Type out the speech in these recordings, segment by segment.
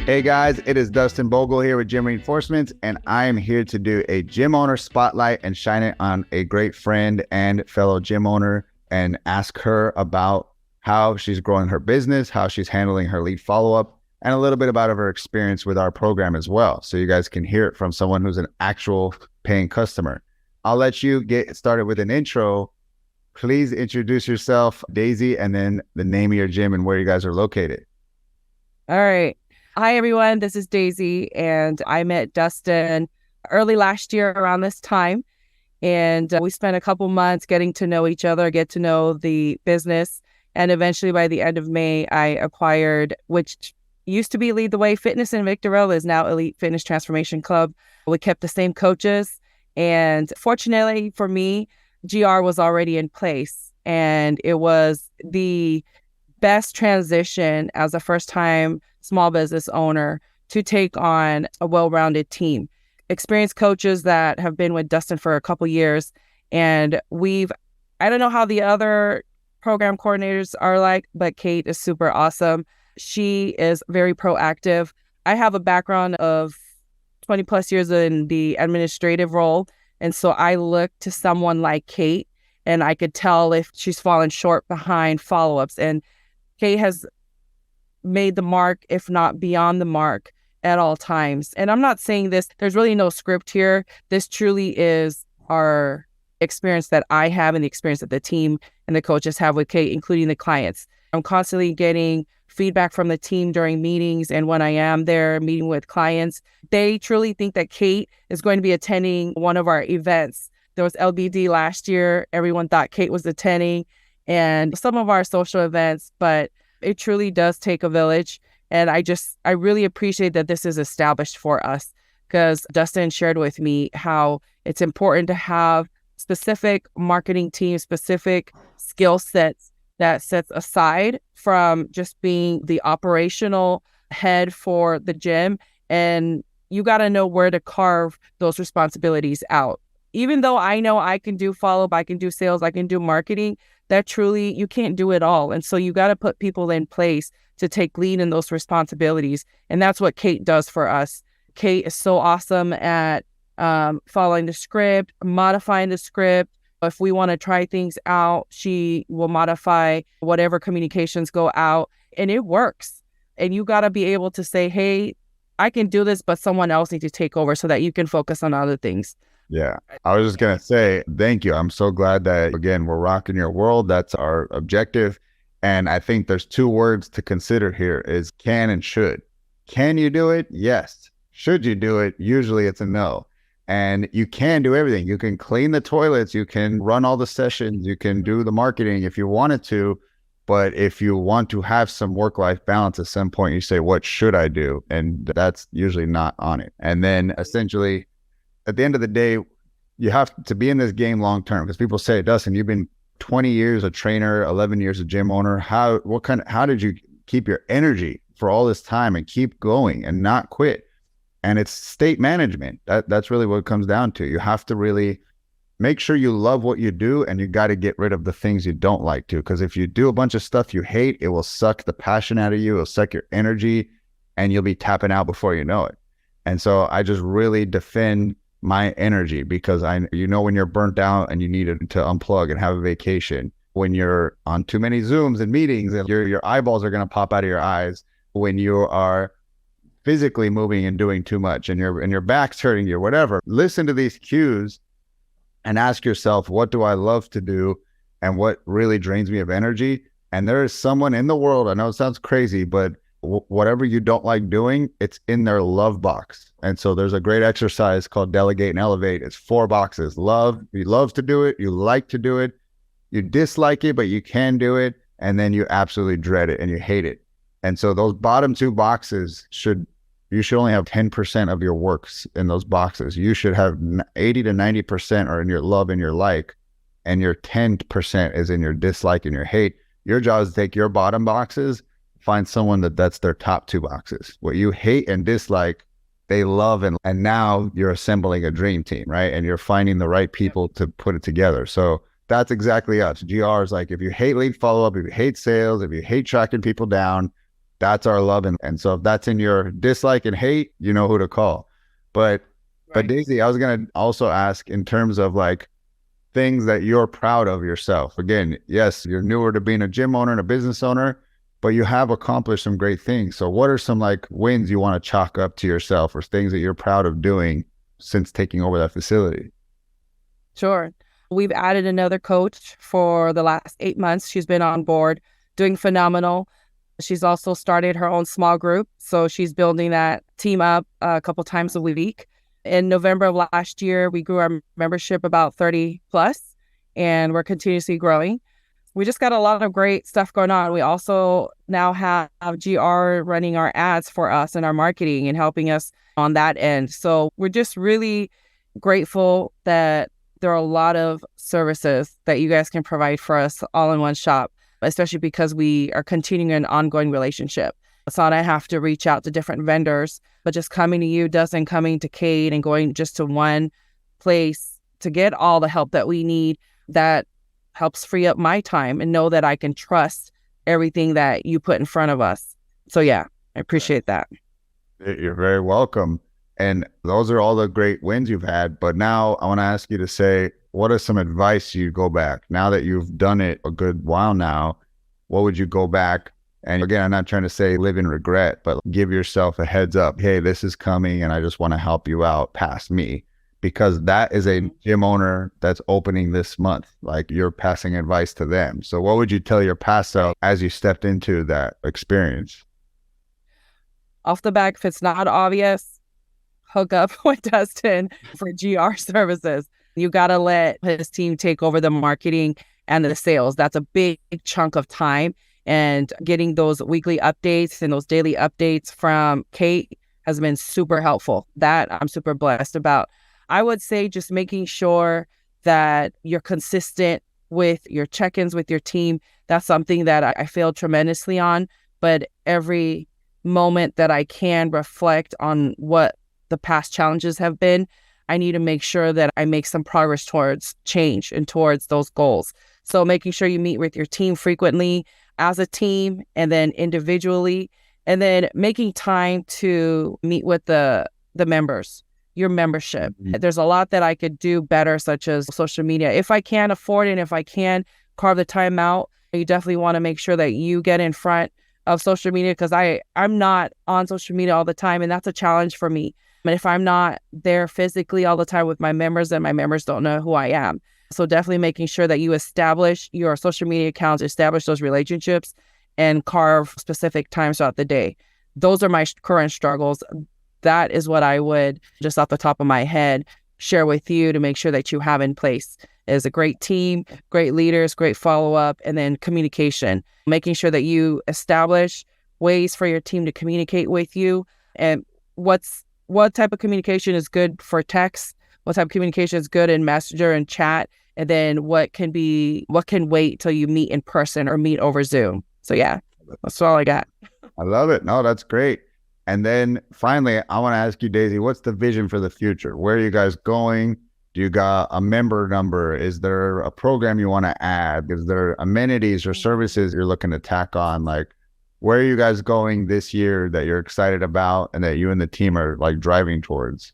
Hey guys, it is Dustin Bogle here with Gym Reinforcements, and I am here to do a gym owner spotlight and shine it on a great friend and fellow gym owner and ask her about how she's growing her business, how she's handling her lead follow-up, and a little bit about her experience with our program as well. So you guys can hear it from someone who's an actual paying customer. I'll let you get started with an intro. Please introduce yourself, Daisy, and then the name of your gym and where you guys are located. All right. Hi, everyone. This is Daisy, and I met Dustin early last year around this time. And we spent a couple months getting to know each other, get to know the business. And eventually, by the end of May, I acquired, which used to be Lead the Way Fitness in Victorville, is now Elite Fitness Transformation Club. We kept the same coaches. And fortunately for me, GR was already in place. And it was the best transition as a first-time small business owner to take on a well-rounded team. Experienced coaches that have been with Dustin for a couple years. And I don't know how the other program coordinators are like, but Kate is super awesome. She is very proactive. I have a background of 20 plus years in the administrative role. And so I look to someone like Kate, and I could tell if she's fallen short behind follow-ups. And Kate has made the mark, if not beyond the mark, at all times. And I'm not saying this, there's really no script here. This truly is our experience that I have and the experience that the team and the coaches have with Kate, including the clients. I'm constantly getting feedback from the team during meetings, and when I am there meeting with clients, they truly think that Kate is going to be attending one of our events. There was LBD last year. Everyone thought Kate was attending, and some of our social events, but it truly does take a village. And I really appreciate that this is established for us, because Dustin shared with me how it's important to have specific marketing teams, specific skill sets that sets aside from just being the operational head for the gym. And you got to know where to carve those responsibilities out. Even though I know I can do follow-up, I can do sales, I can do marketing, that truly, you can't do it all. And so you got to put people in place to take lead in those responsibilities. And that's what Kate does for us. Kate is so awesome at following the script, modifying the script. If we want to try things out, she will modify whatever communications go out, and it works. And you got to be able to say, hey, I can do this, but someone else needs to take over so that you can focus on other things. Yeah, I was just going to say, thank you. I'm so glad that, again, we're rocking your world. That's our objective. And I think there's two words to consider here is can and should. Can you do it? Yes. Should you do it? Usually it's a no. And you can do everything. You can clean the toilets. You can run all the sessions. You can do the marketing if you wanted to. But if you want to have some work-life balance at some point, you say, what should I do? And that's usually not on it. And then essentially, at the end of the day, you have to be in this game long term, because people say, Dustin, you've been 20 years a trainer, 11 years a gym owner. How did you keep your energy for all this time and keep going and not quit? And it's state management. That's really what it comes down to. You have to really make sure you love what you do, and you got to get rid of the things you don't like to. Because if you do a bunch of stuff you hate, it will suck the passion out of you. It'll suck your energy, and you'll be tapping out before you know it. And so I just really defend my energy, because when you're burnt out and you need to unplug and have a vacation, when you're on too many Zooms and meetings and your eyeballs are going to pop out of your eyes, when you are physically moving and doing too much and your back's hurting you, whatever, listen to these cues and ask yourself, what do I love to do and what really drains me of energy? And there is someone in the world, I know it sounds crazy, but whatever you don't like doing, it's in their love box. And so there's a great exercise called Delegate and Elevate. It's 4 boxes. Love, you love to do it, you like to do it, you dislike it, but you can do it, and then you absolutely dread it and you hate it. And so those bottom 2 boxes you should only have 10% of your works in those boxes. You should have 80 to 90% are in your love and your like, and your 10% is in your dislike and your hate. Your job is to take your bottom boxes, find someone that's their top 2 boxes. What you hate and dislike, they love, and now you're assembling a dream team, right? And you're finding the right people to put it together. So that's exactly us. GR is like, if you hate lead follow-up, if you hate sales, if you hate tracking people down, That's our love. And so if that's in your dislike and hate, you know who to call. But Right. Daisy, I was gonna also ask in terms of like things that you're proud of yourself. Again, yes, you're newer to being a gym owner and a business owner, but you have accomplished some great things. So what are some like wins you want to chalk up to yourself or things that you're proud of doing since taking over that facility? Sure. We've added another coach for the last 8 months. She's been on board, doing phenomenal. She's also started her own small group. So she's building that team up a couple times a week. In November of last year, we grew our membership about 30 plus, and we're continuously growing. We just got a lot of great stuff going on. We also now have GR running our ads for us and our marketing and helping us on that end. So we're just really grateful that there are a lot of services that you guys can provide for us all in one shop, especially because we are continuing an ongoing relationship. So I have to reach out to different vendors, but just coming to you, Dustin, coming to Kate and going just to one place to get all the help that we need, that helps free up my time and know that I can trust everything that you put in front of us. So yeah, I appreciate that. You're very welcome. And those are all the great wins you've had. But now I want to ask you to say, what is some advice you go back now that you've done it a good while now? What would you go back? And again, I'm not trying to say live in regret, but give yourself a heads up. Hey, this is coming and I just want to help you out past me, because that is a gym owner that's opening this month. Like, you're passing advice to them. So what would you tell your past self as you stepped into that experience? Off the back, if it's not obvious, hook up with Dustin for GR services. You got to let his team take over the marketing and the sales. That's a big chunk of time. And getting those weekly updates and those daily updates from Kate has been super helpful. That I'm super blessed about. I would say just making sure that you're consistent with your check-ins with your team. That's something that I failed tremendously on. But every moment that I can reflect on what the past challenges have been, I need to make sure that I make some progress towards change and towards those goals. So making sure you meet with your team frequently as a team and then individually, and then making time to meet with the members, your membership. Mm-hmm. There's a lot that I could do better, such as social media. If I can afford it, and if I can carve the time out, you definitely want to make sure that you get in front of social media, because I'm not on social media all the time, and that's a challenge for me. But if I'm not there physically all the time with my members, then my members don't know who I am. So definitely making sure that you establish your social media accounts, establish those relationships, and carve specific times throughout the day. Those are my current struggles. That is what I would, just off the top of my head, share with you to make sure that you have in place is a great team, great leaders, great follow-up, and then communication. Making sure that you establish ways for your team to communicate with you, and what type of communication is good for text, what type of communication is good in Messenger and chat, and then what can wait till you meet in person or meet over Zoom. So yeah, that's all I got. I love it. No, that's great. And then finally, I want to ask you, Daisy, what's the vision for the future? Where are you guys going? Do you got a member number? Is there a program you want to add? Is there amenities or services you're looking to tack on? Like, where are you guys going this year that you're excited about and that you and the team are like driving towards?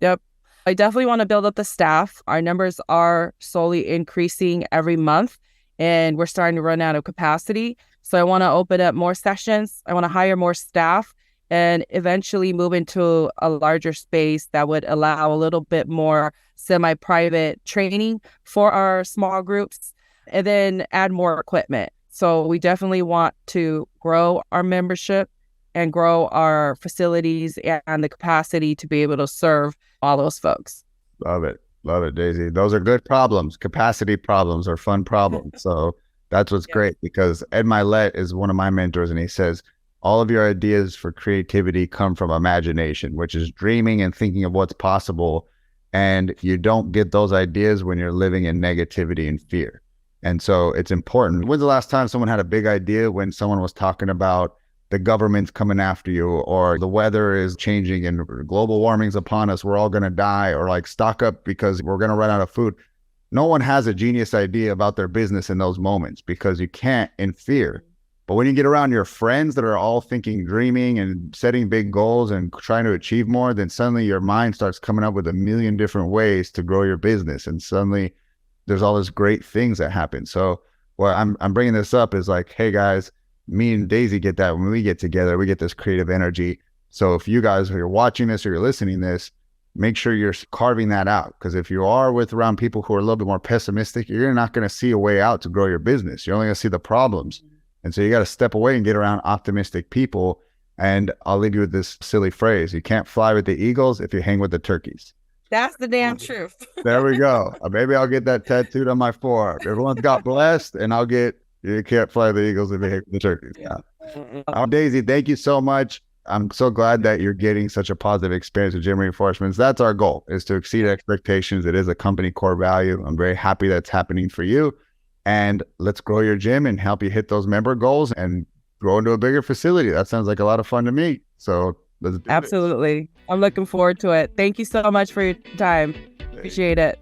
Yep. I definitely want to build up the staff. Our numbers are slowly increasing every month, and we're starting to run out of capacity. So I want to open up more sessions. I want to hire more staff and eventually move into a larger space that would allow a little bit more semi-private training for our small groups, and then add more equipment. So we definitely want to grow our membership and grow our facilities and the capacity to be able to serve all those folks. Love it. Love it, Daisy. Those are good problems. Capacity problems are fun problems. So that's what's great, because Ed Milet is one of my mentors, and he says, all of your ideas for creativity come from imagination, which is dreaming and thinking of what's possible. And you don't get those ideas when you're living in negativity and fear. And so it's important. When's the last time someone had a big idea? When someone was talking about the government's coming after you, or the weather is changing and global warming's upon us, we're all going to die, or like stock up because we're going to run out of food. No one has a genius idea about their business in those moments, because you can't in fear. But when you get around your friends that are all thinking, dreaming and setting big goals and trying to achieve more, then suddenly your mind starts coming up with a million different ways to grow your business. And suddenly there's all these great things that happen. So what I'm bringing this up is like, hey guys, me and Daisy get that when we get together, we get this creative energy. So if you guys are watching this or you're listening to this, make sure you're carving that out. Because if you are around people who are a little bit more pessimistic, you're not going to see a way out to grow your business. You're only going to see the problems. And so you got to step away and get around optimistic people. And I'll leave you with this silly phrase. You can't fly with the eagles if you hang with the turkeys. That's the damn truth. There we go. Maybe I'll get that tattooed on my forearm. Everyone's got blessed, and I'll get, you can't fly the eagles if you hang with the turkeys. Yeah. Daisy, thank you so much. I'm so glad that you're getting such a positive experience with Gym Reinforcements. That's our goal, is to exceed expectations. It is a company core value. I'm very happy that's happening for you. And let's grow your gym and help you hit those member goals and grow into a bigger facility. That sounds like a lot of fun to me. So let's do Absolutely. I'm looking forward to it. Thank you so much for your time. Appreciate it.